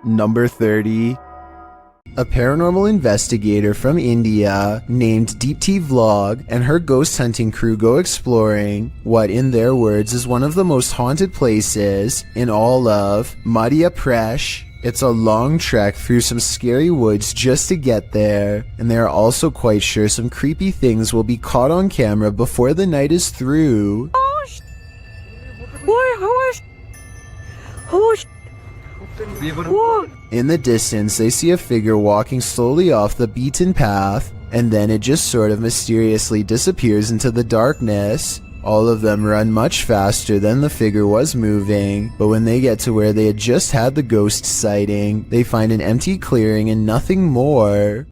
Number 30. A paranormal investigator from India named Deepti Vlog and her ghost hunting crew go exploring what, in their words, is one of the most haunted places in all of Madhya Pradesh. It's a long trek through some scary woods just to get there, and they are also quite sure some creepy things will be caught on camera before the night is through. In the distance, they see a figure walking slowly off the beaten path, and then it just sort of mysteriously disappears into the darkness. All of them run much faster than the figure was moving, but when they get to where they had just had the ghost sighting, they find an empty clearing and nothing more.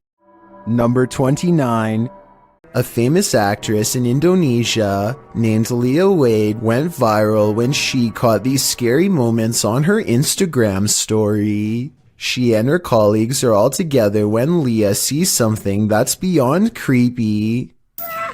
Number 29. A famous actress in Indonesia named Leah Wade went viral when she caught these scary moments on her Instagram story. She and her colleagues are all together when Leah sees something that's beyond creepy.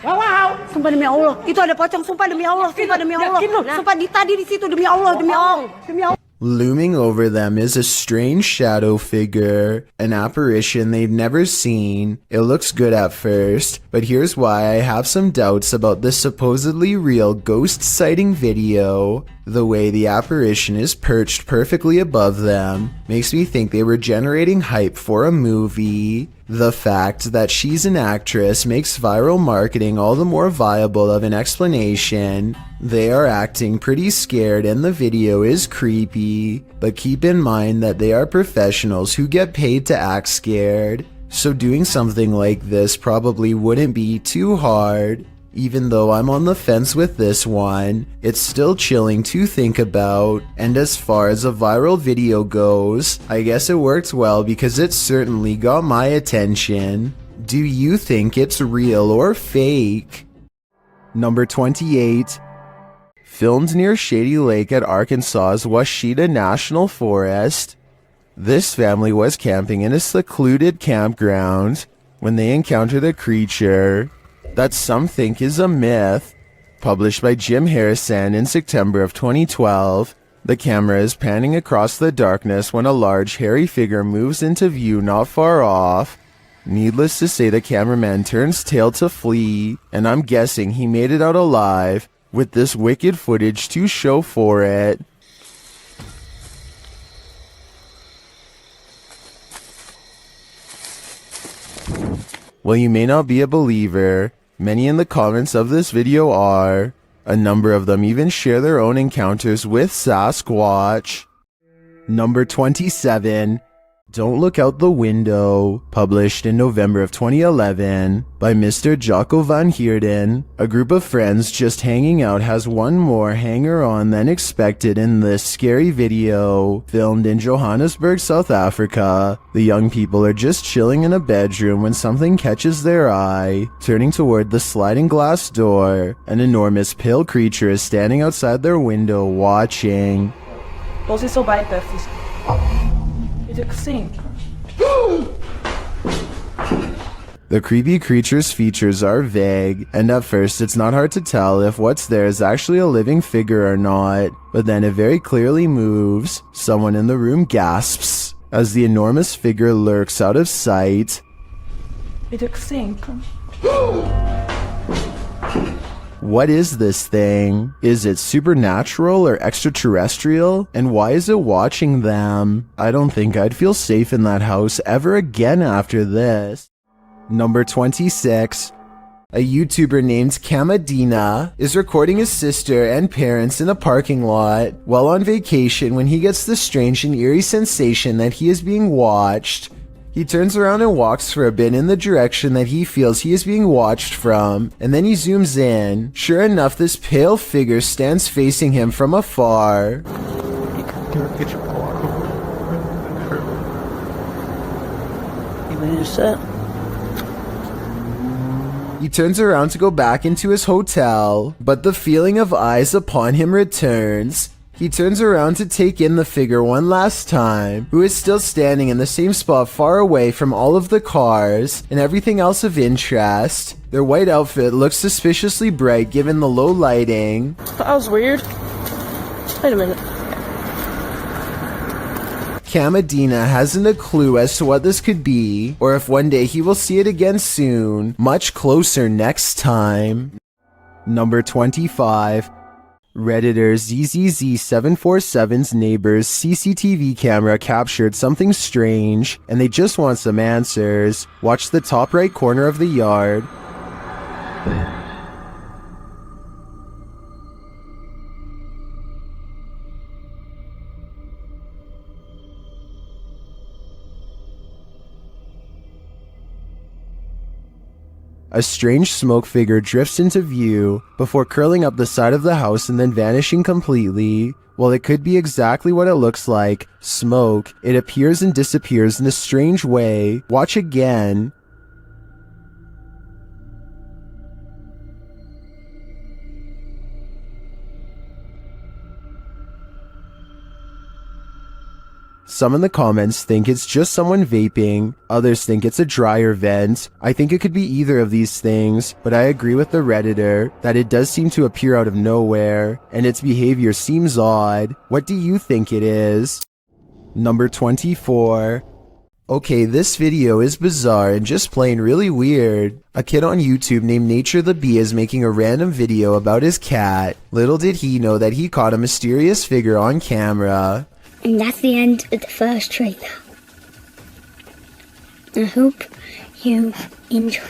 Wow! Sumpah demi Allah, itu ada pocong, sumpah demi Allah, sumpah demi Allah. Sumpah tadi di situ demi Allah, demi Allah, demi Allah. Looming over them is a strange shadow figure, an apparition they've never seen. It looks good at first, but here's why I have some doubts about this supposedly real ghost sighting video. The way the apparition is perched perfectly above them makes me think they were generating hype for a movie. The fact that she's an actress makes viral marketing all the more viable of an explanation. They are acting pretty scared and the video is creepy, but keep in mind that they are professionals who get paid to act scared, so doing something like this probably wouldn't be too hard. Even though I'm on the fence with this one, it's still chilling to think about, and as far as a viral video goes, I guess it worked well because it certainly got my attention. Do you think it's real or fake? Number 28. Filmed near Shady Lake at Arkansas's Washita National Forest. This family was camping in a secluded campground when they encountered a creature that some think is a myth. Published by Jim Harrison in September of 2012, the camera is panning across the darkness when a large hairy figure moves into view not far off. Needless to say, the cameraman turns tail to flee, and I'm guessing he made it out alive, with this wicked footage to show for it. While you may not be a believer, many in the comments of this video are. A number of them even share their own encounters with Sasquatch. Number 27. Don't Look Out the Window, published in November of 2011 by Mr. Jocko van Heerden. A group of friends just hanging out has one more hanger-on than expected in this scary video, filmed in Johannesburg, South Africa. The young people are just chilling in a bedroom when something catches their eye. Turning toward the sliding glass door, an enormous pale creature is standing outside their window watching. Você só vai ter The creepy creature's features are vague, and at first it's not hard to tell if what's there is actually a living figure or not, but then it very clearly moves. Someone in the room gasps as the enormous figure lurks out of sight. What is this thing? Is it supernatural or extraterrestrial? And why is it watching them? I don't think I'd feel safe in that house ever again after this. Number 26. A YouTuber named Kamadina is recording his sister and parents in a parking lot while on vacation when he gets the strange and eerie sensation that he is being watched. He turns around and walks for a bit in the direction that he feels he is being watched from, and then he zooms in. Sure enough, this pale figure stands facing him from afar. He turns around to go back into his hotel, but the feeling of eyes upon him returns. He turns around to take in the figure one last time, who is still standing in the same spot far away from all of the cars and everything else of interest. Their white outfit looks suspiciously bright given the low lighting. That was weird. Wait a minute. Camadina hasn't a clue as to what this could be, or if one day he will see it again soon, much closer next time. Number 25. Redditor ZZZ747's neighbor's CCTV camera captured something strange, and they just want some answers. Watch the top right corner of the yard. A strange smoke figure drifts into view before curling up the side of the house and then vanishing completely. While it could be exactly what it looks like, smoke, it appears and disappears in a strange way. Watch again. Some in the comments think it's just someone vaping, others think it's a dryer vent. I think it could be either of these things, but I agree with the Redditor that it does seem to appear out of nowhere, and its behavior seems odd. What do you think it is? Number 24. Okay, this video is bizarre and just plain really weird. A kid on YouTube named Nature the Bee is making a random video about his cat. Little did he know that he caught a mysterious figure on camera. And that's the end of the first trailer. I hope you enjoyed.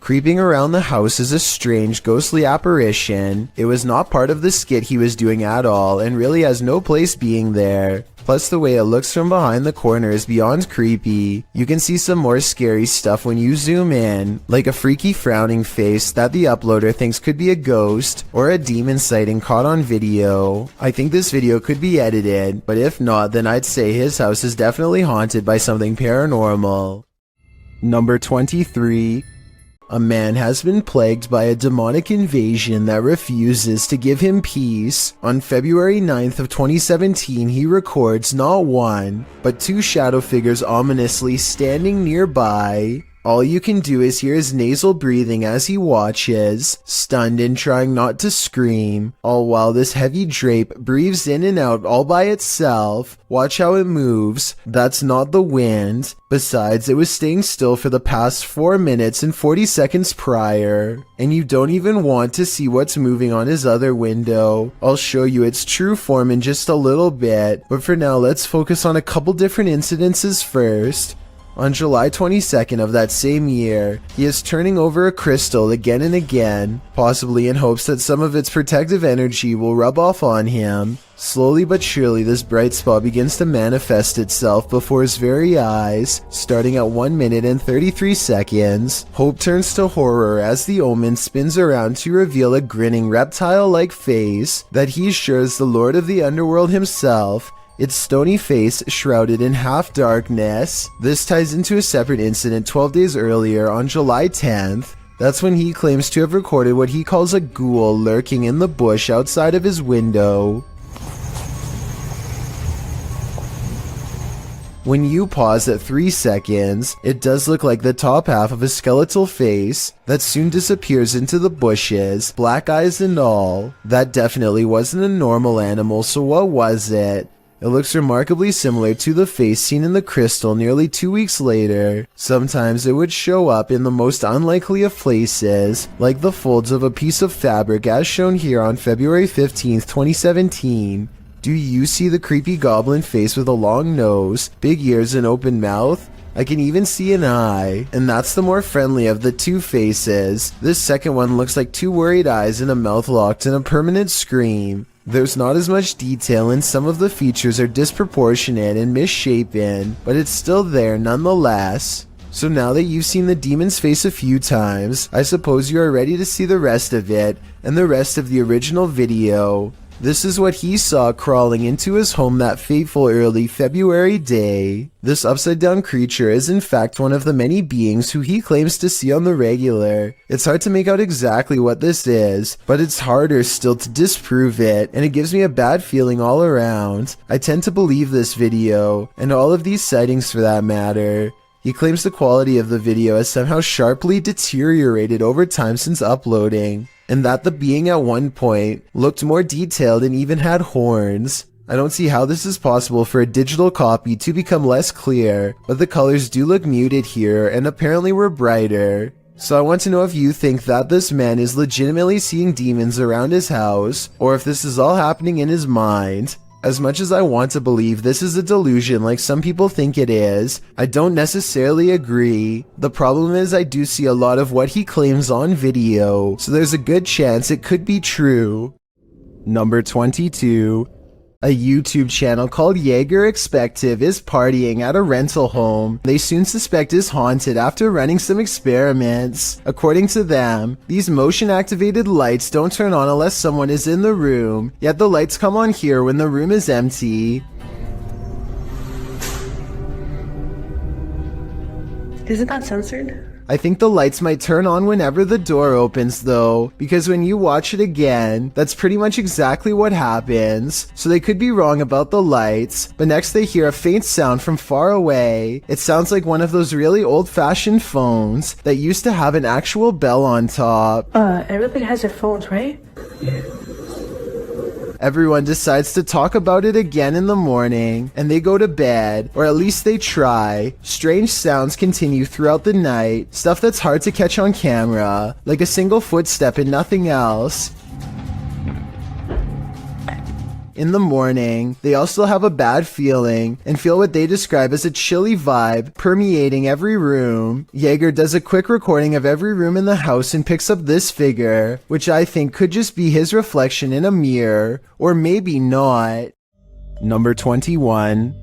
Creeping around the house is a strange, ghostly apparition. It was not part of the skit he was doing at all, and really has no place being there. Plus, the way it looks from behind the corner is beyond creepy. You can see some more scary stuff when you zoom in, like a freaky frowning face that the uploader thinks could be a ghost, or a demon sighting caught on video. I think this video could be edited, but if not, then I'd say his house is definitely haunted by something paranormal. Number 23. A man has been plagued by a demonic invasion that refuses to give him peace. On February 9th of 2017, he records not one, but two shadow figures ominously standing nearby. All you can do is hear his nasal breathing as he watches, stunned and trying not to scream, all while this heavy drape breathes in and out all by itself. Watch how it moves. That's not the wind. Besides, it was staying still for the past 4 minutes and 40 seconds prior. And you don't even want to see what's moving on his other window. I'll show you its true form in just a little bit, but for now let's focus on a couple different incidences first. On July 22nd of that same year, he is turning over a crystal again and again, possibly in hopes that some of its protective energy will rub off on him. Slowly but surely, this bright spot begins to manifest itself before his very eyes, starting at 1 minute and 33 seconds. Hope turns to horror as the omen spins around to reveal a grinning reptile-like face that he's sure is the Lord of the Underworld himself. Its stony face shrouded in half darkness. This ties into a separate incident 12 days earlier on July 10th. That's when he claims to have recorded what he calls a ghoul lurking in the bush outside of his window. When you pause at 3 seconds, it does look like the top half of a skeletal face that soon disappears into the bushes, black eyes and all. That definitely wasn't a normal animal, so what was it? It looks remarkably similar to the face seen in the crystal nearly 2 weeks later. Sometimes it would show up in the most unlikely of places, like the folds of a piece of fabric as shown here on February 15th, 2017. Do you see the creepy goblin face with a long nose, big ears and open mouth? I can even see an eye, and that's the more friendly of the two faces. This second one looks like two worried eyes and a mouth locked in a permanent scream. There's not as much detail and some of the features are disproportionate and misshapen, but it's still there nonetheless. So now that you've seen the demon's face a few times, I suppose you are ready to see the rest of it and the rest of the original video. This is what he saw crawling into his home that fateful early February day. This upside down creature is in fact one of the many beings who he claims to see on the regular. It's hard to make out exactly what this is, but it's harder still to disprove it, and it gives me a bad feeling all around. I tend to believe this video, and all of these sightings for that matter. He claims the quality of the video has somehow sharply deteriorated over time since uploading, and that the being at one point looked more detailed and even had horns. I don't see how this is possible for a digital copy to become less clear, but the colors do look muted here and apparently were brighter. So I want to know if you think that this man is legitimately seeing demons around his house, or if this is all happening in his mind. As much as I want to believe this is a delusion like some people think it is, I don't necessarily agree. The problem is I do see a lot of what he claims on video, so there's a good chance it could be true. Number 22. A YouTube channel called Jaeger Expective is partying at a rental home they soon suspect is haunted after running some experiments. According to them, these motion-activated lights don't turn on unless someone is in the room, yet the lights come on here when the room is empty. Isn't that censored? I think the lights might turn on whenever the door opens though, because when you watch it again, that's pretty much exactly what happens. So they could be wrong about the lights, but next they hear a faint sound from far away. It sounds like one of those really old-fashioned phones that used to have an actual bell on top. Everybody has their phones, right? Everyone decides to talk about it again in the morning, and they go to bed, or at least they try. Strange sounds continue throughout the night, stuff that's hard to catch on camera, like a single footstep and nothing else. In the morning, they all still have a bad feeling and feel what they describe as a chilly vibe permeating every room. Jaeger does a quick recording of every room in the house and picks up this figure, which I think could just be his reflection in a mirror, or maybe not. Number 21.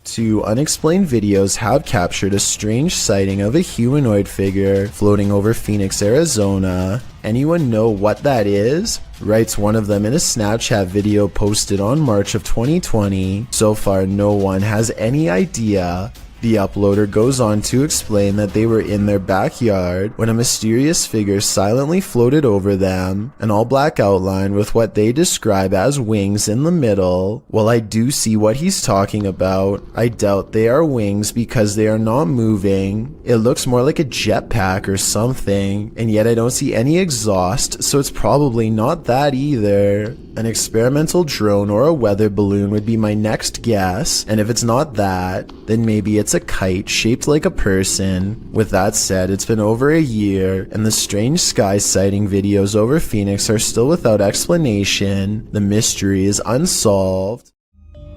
Two unexplained videos have captured a strange sighting of a humanoid figure floating over Phoenix, Arizona. Anyone know what that is? Writes one of them in a Snapchat video posted on March of 2020. So far, no one has any idea. The uploader goes on to explain that they were in their backyard when a mysterious figure silently floated over them, an all-black outline with what they describe as wings in the middle. While I do see what he's talking about, I doubt they are wings because they are not moving. It looks more like a jetpack or something, and yet I don't see any exhaust, so it's probably not that either. An experimental drone or a weather balloon would be my next guess, and if it's not that, then maybe it's a kite shaped like a person. With that said, it's been over a year, and the strange sky sighting videos over Phoenix are still without explanation. The mystery is unsolved.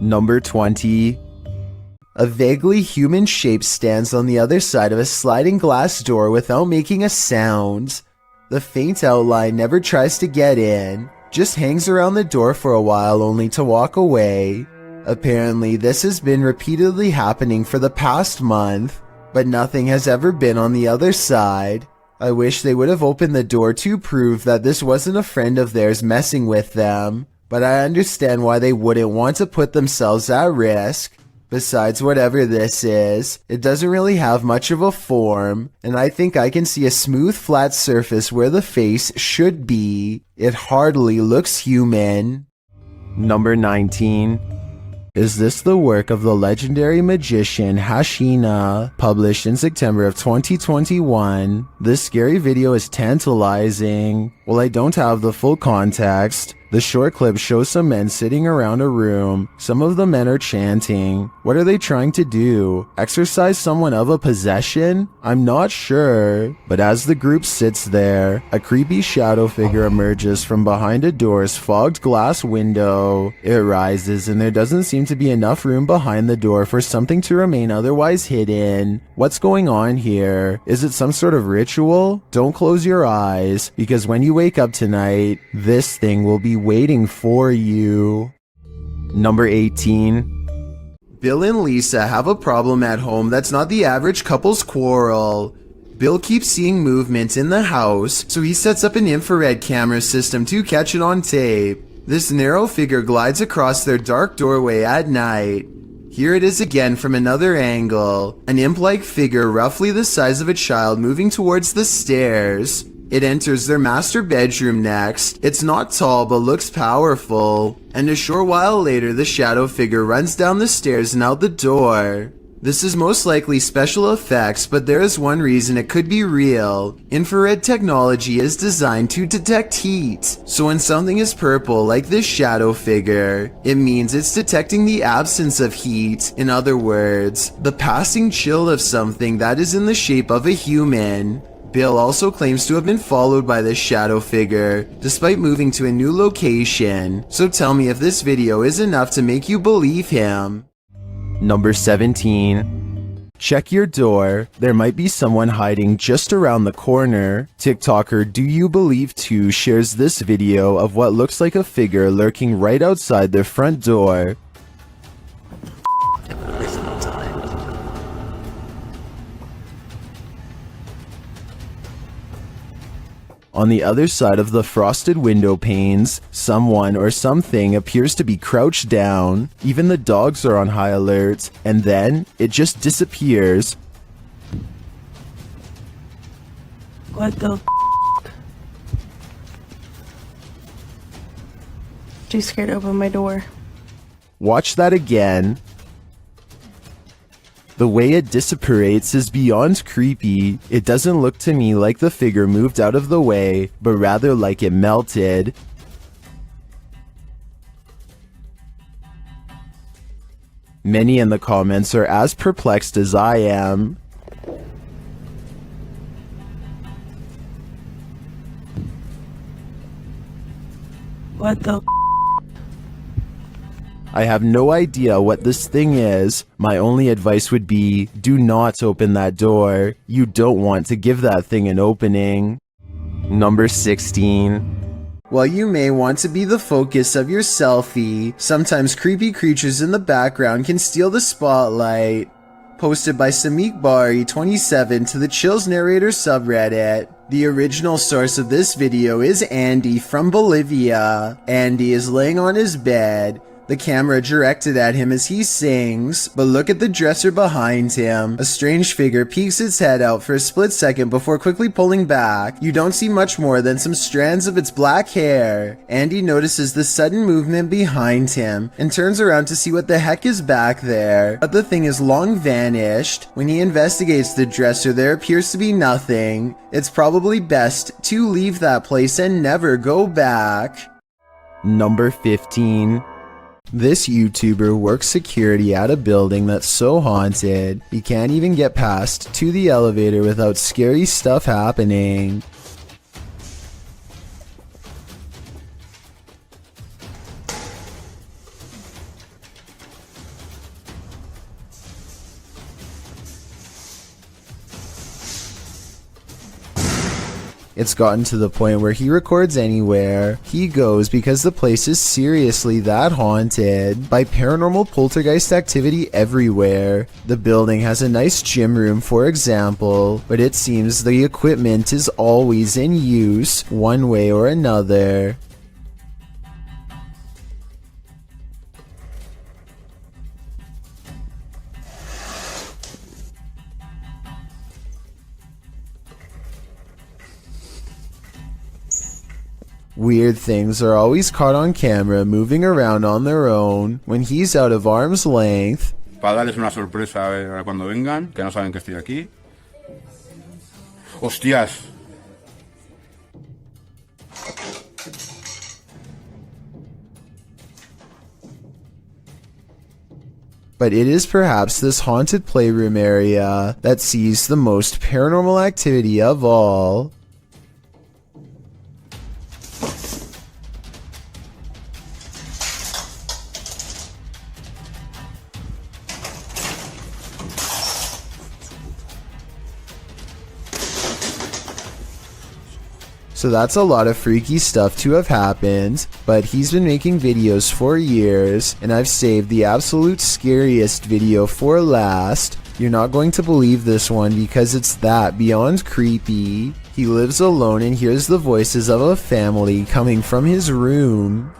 Number 20. A vaguely human shape stands on the other side of a sliding glass door without making a sound. The faint outline never tries to get in, just hangs around the door for a while only to walk away. Apparently, this has been repeatedly happening for the past month, but nothing has ever been on the other side. I wish they would have opened the door to prove that this wasn't a friend of theirs messing with them, but I understand why they wouldn't want to put themselves at risk. Besides, whatever this is, it doesn't really have much of a form, and I think I can see a smooth flat surface where the face should be. It hardly looks human. Number 19. Is this the work of the legendary magician Hashina, published in September of 2021? This scary video is tantalizing. While I don't have the full context, the short clip shows some men sitting around a room. Some of the men are chanting. What are they trying to do? Exorcise someone of a possession? I'm not sure. But as the group sits there, a creepy shadow figure emerges from behind a door's fogged glass window. It rises, and there doesn't seem to be enough room behind the door for something to remain otherwise hidden. What's going on here? Is it some sort of ritual? Don't close your eyes, because when you wake up tonight, this thing will be waiting for you. Number 18. Bill and Lisa have a problem at home that's not the average couple's quarrel. Bill keeps seeing movement in the house, so he sets up an infrared camera system to catch it on tape. This narrow figure glides across their dark doorway at night. Here it is again from another angle, an imp-like figure roughly the size of a child moving towards the stairs. It enters their master bedroom next. It's not tall but looks powerful. And a short while later, the shadow figure runs down the stairs and out the door. This is most likely special effects, but there is one reason it could be real. Infrared technology is designed to detect heat. So when something is purple like this shadow figure, it means it's detecting the absence of heat. In other words, the passing chill of something that is in the shape of a human. Bill also claims to have been followed by this shadow figure, despite moving to a new location. So tell me if this video is enough to make you believe him. Number 17. Check your door. There might be someone hiding just around the corner. TikToker Do You Believe 2 shares this video of what looks like a figure lurking right outside their front door. On the other side of the frosted window panes, someone or something appears to be crouched down. Even the dogs are on high alert, and then it just disappears. What the Too scared to open my door. Watch that again. The way it disapparates is beyond creepy. It doesn't look to me like the figure moved out of the way, but rather like it melted. Many in the comments are as perplexed as I am. What the I have no idea what this thing is. My only advice would be, do not open that door. You don't want to give that thing an opening. Number 16. While you may want to be the focus of your selfie, sometimes creepy creatures in the background can steal the spotlight. Posted by Samik Bari 27 to the Chills Narrator subreddit. The original source of this video is Andy from Bolivia. Andy is laying on his bed. The camera directed at him as he sings, but look at the dresser behind him. A strange figure peeks its head out for a split second before quickly pulling back. You don't see much more than some strands of its black hair. Andy notices the sudden movement behind him and turns around to see what the heck is back there, but the thing is long vanished. When he investigates the dresser, there appears to be nothing. It's probably best to leave that place and never go back. Number 15. This YouTuber works security at a building that's so haunted, he can't even get past to the elevator without scary stuff happening. It's gotten to the point where he records anywhere he goes because the place is seriously that haunted by paranormal poltergeist activity everywhere. The building has a nice gym room, for example, but it seems the equipment is always in use one way or another. Weird things are always caught on camera moving around on their own when he's out of arm's length. Para darles una sorpresa cuando vengan, que no saben que estoy aquí. ¡Hostias! But it is perhaps this haunted playroom area that sees the most paranormal activity of all. So that's a lot of freaky stuff to have happened, but he's been making videos for years, and I've saved the absolute scariest video for last. You're not going to believe this one because it's that beyond creepy. He lives alone and hears the voices of a family coming from his room.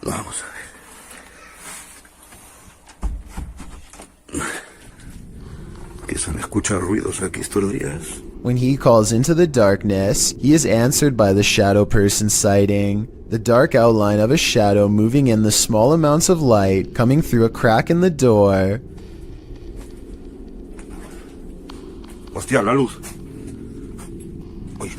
Vamos a ver. Que se han escuchado ruidos aquí estos días. When he calls into the darkness, he is answered by the shadow person sighting. The dark outline of a shadow moving in the small amounts of light coming through a crack in the door. Hostia, la luz. Uy.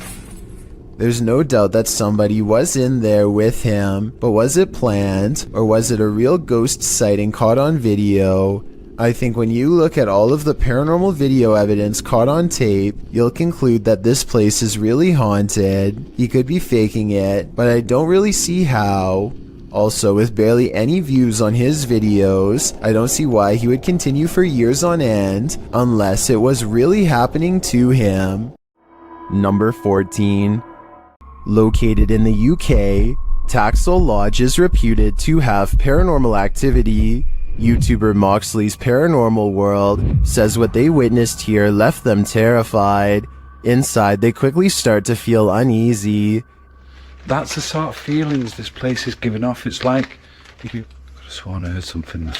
There's no doubt that somebody was in there with him, but was it planned, or was it a real ghost sighting caught on video? I think when you look at all of the paranormal video evidence caught on tape, you'll conclude that this place is really haunted. He could be faking it, but I don't really see how. Also, with barely any views on his videos, I don't see why he would continue for years on end, unless it was really happening to him. Number 14. Located in the UK, Taxel Lodge is reputed to have paranormal activity. YouTuber Moxley's Paranormal World says what they witnessed here left them terrified. Inside, they quickly start to feel uneasy. That's the sort of feelings this place is giving off. It's like, I could have sworn I heard something.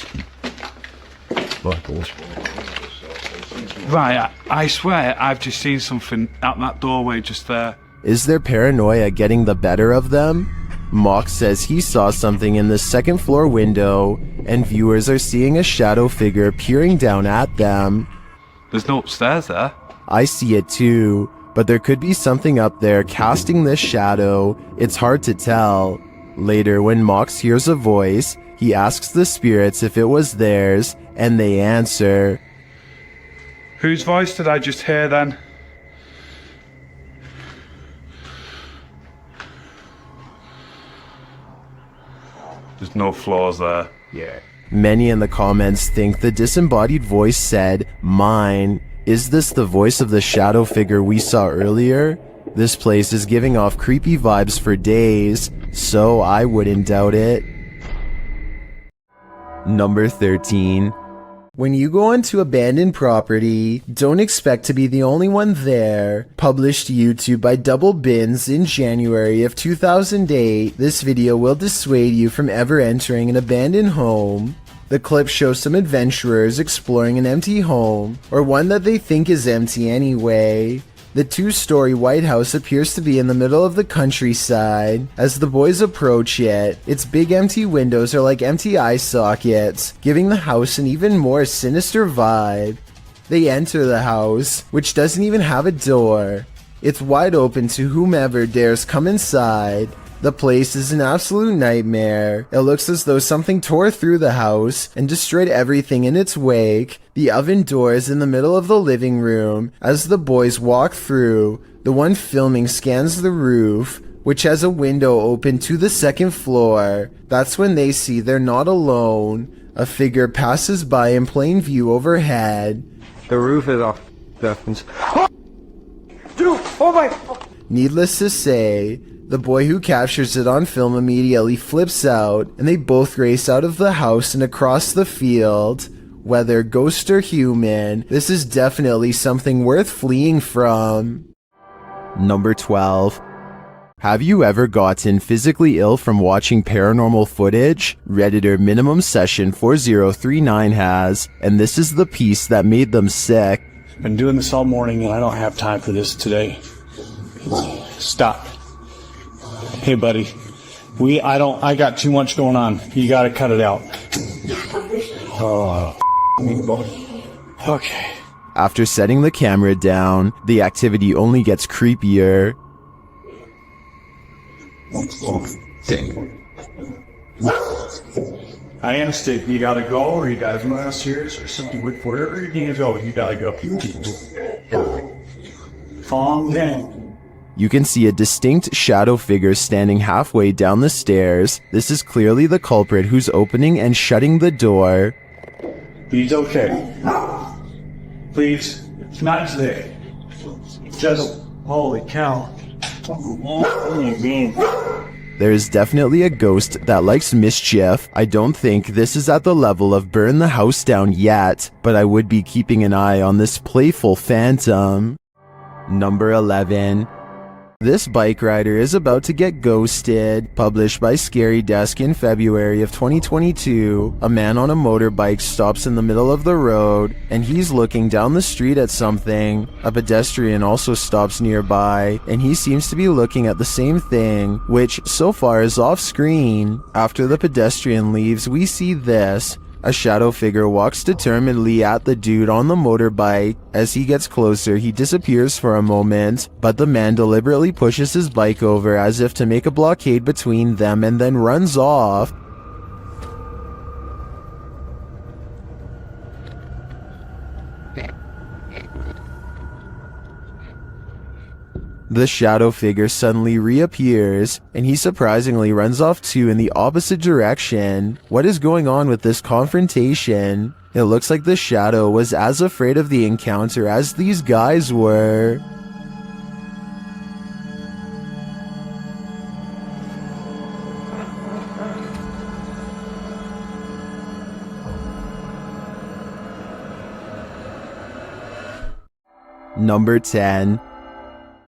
Right, I swear I've just seen something out that doorway just there. Is their paranoia getting the better of them? Mox says he saw something in the second floor window, and viewers are seeing a shadow figure peering down at them. There's no upstairs there. I see it too, but there could be something up there casting this shadow. It's hard to tell. Later, when Mox hears a voice, he asks the spirits if it was theirs, and they answer. Whose voice did I just hear then? There's no floors there. Yeah. Many in the comments think the disembodied voice said, "Mine." Is this the voice of the shadow figure we saw earlier? This place is giving off creepy vibes for days, so I wouldn't doubt it. Number 13. When you go onto abandoned property, don't expect to be the only one there. Published to YouTube by Double Bins in January of 2008, this video will dissuade you from ever entering an abandoned home. The clip shows some adventurers exploring an empty home, or one that they think is empty anyway. The two-story White House appears to be in the middle of the countryside. As the boys approach it, its big empty windows are like empty eye sockets, giving the house an even more sinister vibe. They enter the house, which doesn't even have a door. It's wide open to whomever dares come inside. The place is an absolute nightmare. It looks as though something tore through the house and destroyed everything in its wake. The oven door is in the middle of the living room. As the boys walk through, the one filming scans the roof, which has a window open to the second floor. That's when they see they're not alone. A figure passes by in plain view overhead. The roof is off. Dude, oh my... Needless to say, the boy who captures it on film immediately flips out, and they both race out of the house and across the field. Whether ghost or human, this is definitely something worth fleeing from. Number 12. Have you ever gotten physically ill from watching paranormal footage? Redditor Minimum Session 4039 has, and this is the piece that made them sick. Been doing this all morning and I don't have time for this today. Stop. Hey buddy, I got too much going on. You gotta cut it out. Oh, okay. After setting the camera down, the activity only gets creepier. I understand. You gotta go, or you guys want us here, or something with wherever you need to go. You gotta go. Calm down. You can see a distinct shadow figure standing halfway down the stairs. This is clearly the culprit who's opening and shutting the door. He's okay. Please, it's not today. Just, holy cow. There is definitely a ghost that likes mischief. I don't think this is at the level of burn the house down yet, but I would be keeping an eye on this playful phantom. Number 11. This bike rider is about to get ghosted. Published by Scary Desk in February of 2022, a man on a motorbike stops in the middle of the road and he's looking down the street at something. A pedestrian also stops nearby and he seems to be looking at the same thing, which so far is off screen. After the pedestrian leaves, we see this. A shadow figure walks determinedly at the dude on the motorbike. As he gets closer, he disappears for a moment, but the man deliberately pushes his bike over as if to make a blockade between them and then runs off. The shadow figure suddenly reappears, and he surprisingly runs off too in the opposite direction. What is going on with this confrontation? It looks like the shadow was as afraid of the encounter as these guys were. Number 10.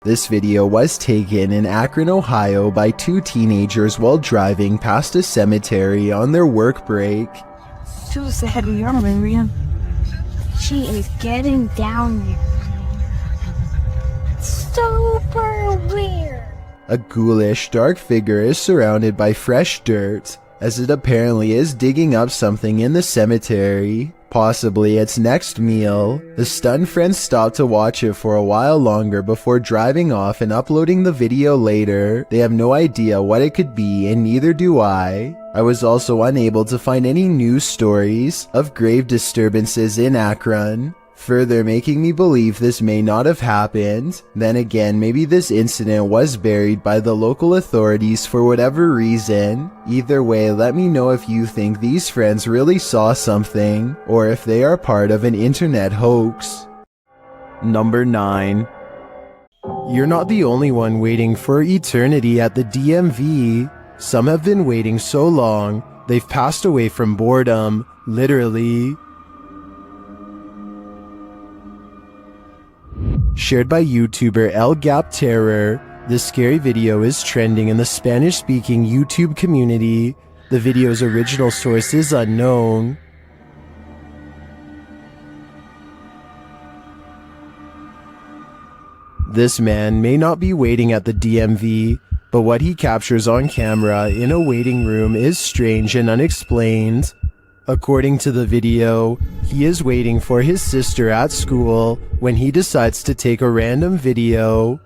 This video was taken in Akron, Ohio by two teenagers while driving past a cemetery on their work break. She was ahead of your Marian. She is getting down here. Super weird. A ghoulish, dark figure is surrounded by fresh dirt, as it apparently is digging up something in the cemetery. Possibly its next meal. The stunned friends stop to watch it for a while longer before driving off and uploading the video later. They have no idea what it could be, and neither do I. I was also unable to find any news stories of grave disturbances in Akron, further making me believe this may not have happened. Then again, maybe this incident was buried by the local authorities for whatever reason. Either way, let me know if you think these friends really saw something, or if they are part of an internet hoax. Number 9. You're not the only one waiting for eternity at the DMV. Some have been waiting so long, they've passed away from boredom, literally. Shared by YouTuber El Gap Terror, this scary video is trending in the Spanish-speaking YouTube community. The video's original source is unknown. This man may not be waiting at the DMV, but what he captures on camera in a waiting room is strange and unexplained. According to the video, he is waiting for his sister at school when he decides to take a random video.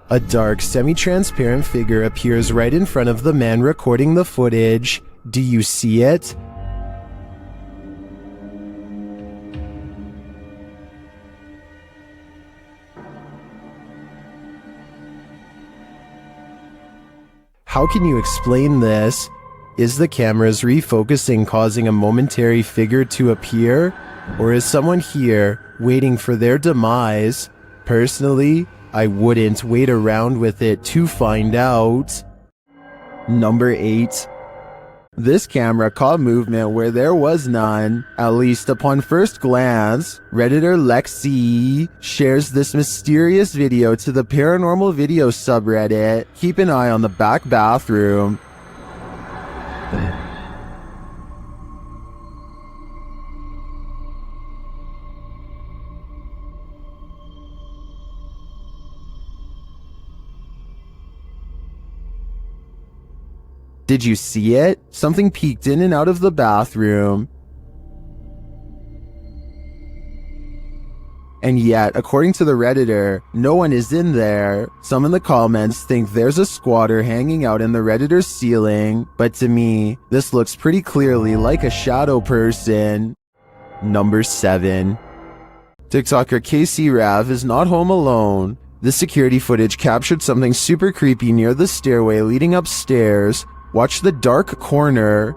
A dark, semi-transparent figure appears right in front of the man recording the footage. Do you see it? How can you explain this? Is the camera's refocusing causing a momentary figure to appear? Or is someone here waiting for their demise? Personally, I wouldn't wait around with it to find out. Number 8. This camera caught movement where there was none, at least upon first glance. Redditor Lexi shares this mysterious video to the paranormal video subreddit. Keep an eye on the back bathroom. Did you see it? Something peeked in and out of the bathroom. And yet, according to the Redditor, no one is in there. Some in the comments think there's a squatter hanging out in the Redditor's ceiling, but to me, this looks pretty clearly like a shadow person. Number 7. TikToker KC Rav is not home alone. This security footage captured something super creepy near the stairway leading upstairs. Watch the dark corner.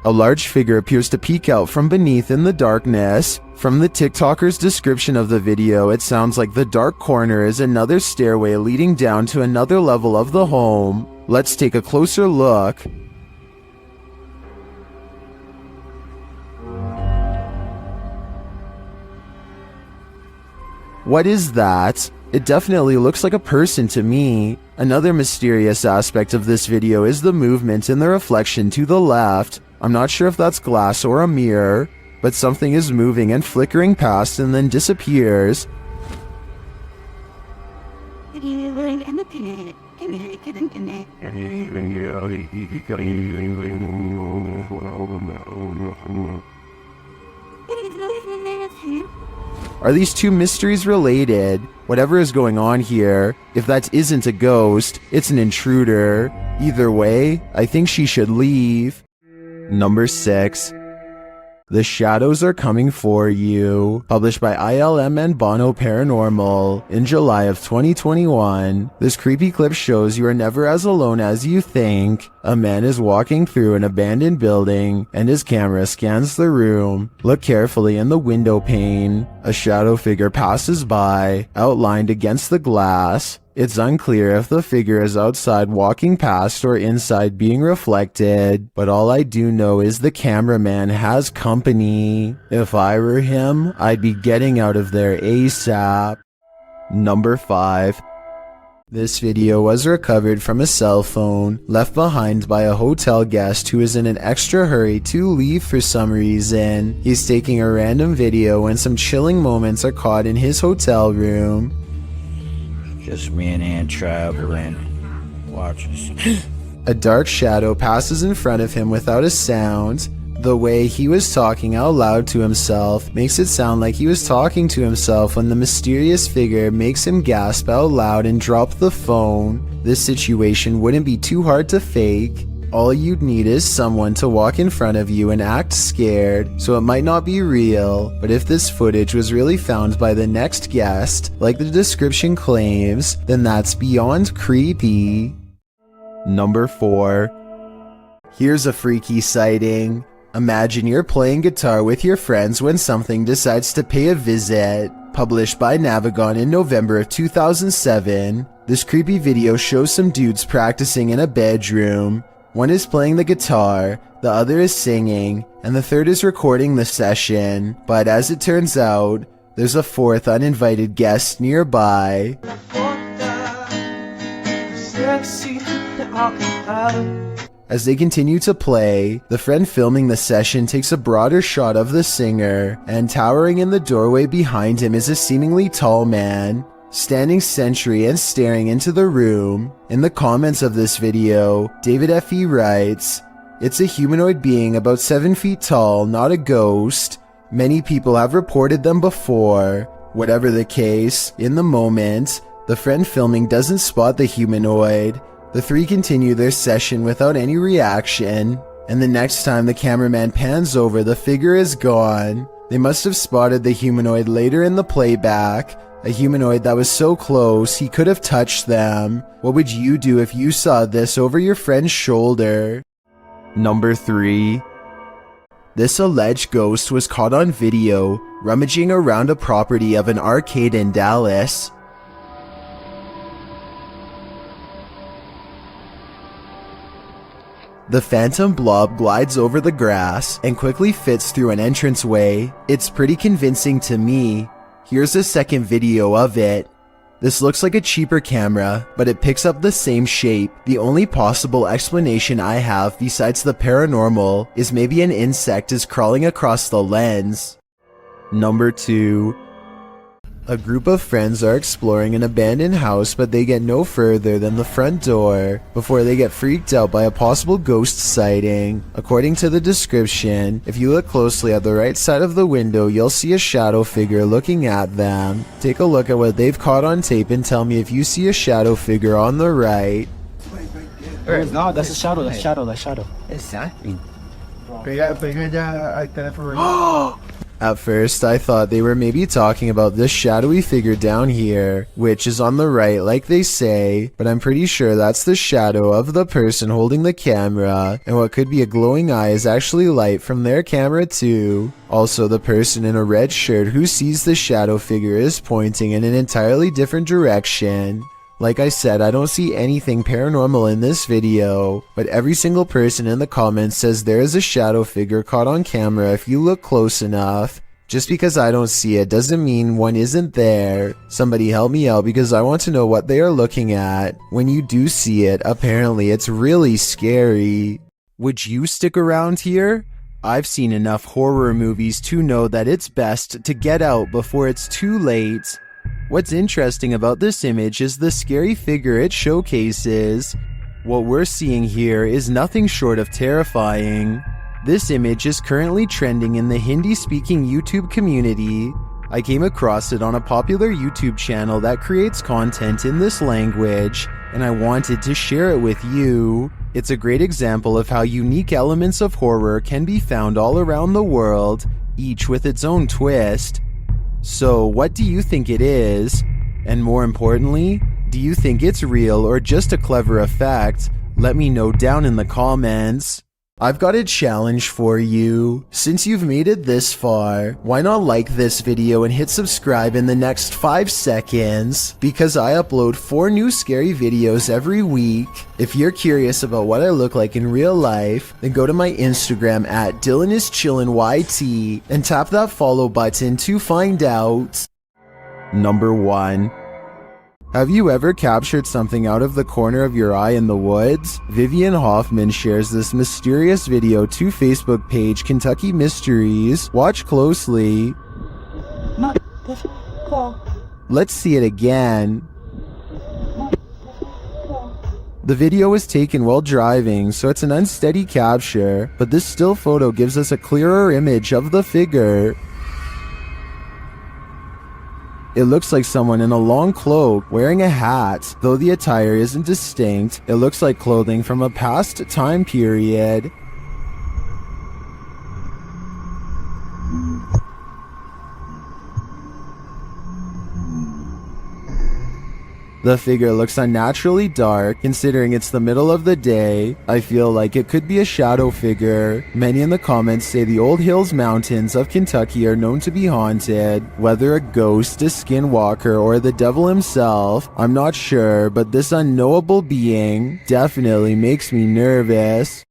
A large figure appears to peek out from beneath in the darkness. From the TikToker's description of the video, it sounds like the dark corner is another stairway leading down to another level of the home. Let's take a closer look. What is that? It definitely looks like a person to me. Another mysterious aspect of this video is the movement in the reflection to the left. I'm not sure if that's glass or a mirror, but something is moving and flickering past and then disappears. Are these two mysteries related? Whatever is going on here, if that isn't a ghost, it's an intruder. Either way, I think she should leave. Number 6. The Shadows Are Coming For You, published by ILM and Bono Paranormal in July of 2021. This creepy clip shows you are never as alone as you think. A man is walking through an abandoned building and his camera scans the room. Look carefully in the window pane. A shadow figure passes by, outlined against the glass. It's unclear if the figure is outside walking past or inside being reflected, but all I do know is the cameraman has company. If I were him, I'd be getting out of there ASAP. Number 5. This video was recovered from a cell phone left behind by a hotel guest who is in an extra hurry to leave for some reason. He's taking a random video when some chilling moments are caught in his hotel room. Just me and Ann traveling. Watch us. A dark shadow passes in front of him without a sound. The way he was talking out loud to himself makes it sound like he was talking to himself when the mysterious figure makes him gasp out loud and drop the phone. This situation wouldn't be too hard to fake. All you'd need is someone to walk in front of you and act scared, so it might not be real, but if this footage was really found by the next guest, like the description claims, then that's beyond creepy. Number 4. Here's a freaky sighting. Imagine you're playing guitar with your friends when something decides to pay a visit. Published by Navigon in November of 2007, this creepy video shows some dudes practicing in a bedroom. One is playing the guitar, the other is singing, and the third is recording the session. But as it turns out, there's a fourth uninvited guest nearby. As they continue to play, the friend filming the session takes a broader shot of the singer, and towering in the doorway behind him is a seemingly tall man, standing sentry and staring into the room. In the comments of this video, David F.E. writes, "It's a humanoid being about 7 feet tall, not a ghost. Many people have reported them before." Whatever the case, in the moment, the friend filming doesn't spot the humanoid. The three continue their session without any reaction, and the next time the cameraman pans over, the figure is gone. They must have spotted the humanoid later in the playback, a humanoid that was so close he could have touched them. What would you do if you saw this over your friend's shoulder? Number 3. This alleged ghost was caught on video rummaging around a property of an arcade in Dallas. The phantom blob glides over the grass and quickly fits through an entranceway. It's pretty convincing to me. Here's a second video of it. This looks like a cheaper camera, but it picks up the same shape. The only possible explanation I have besides the paranormal is maybe an insect is crawling across the lens. Number 2. A group of friends are exploring an abandoned house, but they get no further than the front door before they get freaked out by a possible ghost sighting. According to the description, if you look closely at the right side of the window, you'll see a shadow figure looking at them. Take a look at what they've caught on tape and tell me if you see a shadow figure on the right. No, that's a shadow, that's shadow. Exactly. Pega ya al teléfono. At first, I thought they were maybe talking about this shadowy figure down here, which is on the right like they say, but I'm pretty sure that's the shadow of the person holding the camera, and what could be a glowing eye is actually light from their camera too. Also, the person in a red shirt who sees the shadow figure is pointing in an entirely different direction. Like I said, I don't see anything paranormal in this video, but every single person in the comments says there is a shadow figure caught on camera if you look close enough. Just because I don't see it doesn't mean one isn't there. Somebody help me out because I want to know what they are looking at. When you do see it, apparently it's really scary. Would you stick around here? I've seen enough horror movies to know that it's best to get out before it's too late. What's interesting about this image is the scary figure it showcases. What we're seeing here is nothing short of terrifying. This image is currently trending in the Hindi-speaking YouTube community. I came across it on a popular YouTube channel that creates content in this language, and I wanted to share it with you. It's a great example of how unique elements of horror can be found all around the world, each with its own twist. So, what do you think it is? And more importantly, do you think it's real or just a clever effect? Let me know down in the comments. I've got a challenge for you. Since you've made it this far, why not like this video and hit subscribe in the next 5 seconds? Because I upload 4 new scary videos every week. If you're curious about what I look like in real life, then go to my Instagram at DylanIsChillinYT and tap that follow button to find out. Number 1. Have you ever captured something out of the corner of your eye in the woods? Vivian Hoffman shares this mysterious video to Facebook page Kentucky Mysteries. Watch closely. Let's see it again. The video was taken while driving, so it's an unsteady capture, but this still photo gives us a clearer image of the figure. It looks like someone in a long cloak wearing a hat. Though the attire isn't distinct, it looks like clothing from a past time period. The figure looks unnaturally dark, considering it's the middle of the day. I feel like it could be a shadow figure. Many in the comments say the Old Hills Mountains of Kentucky are known to be haunted. Whether a ghost, a skinwalker, or the devil himself, I'm not sure, but this unknowable being definitely makes me nervous.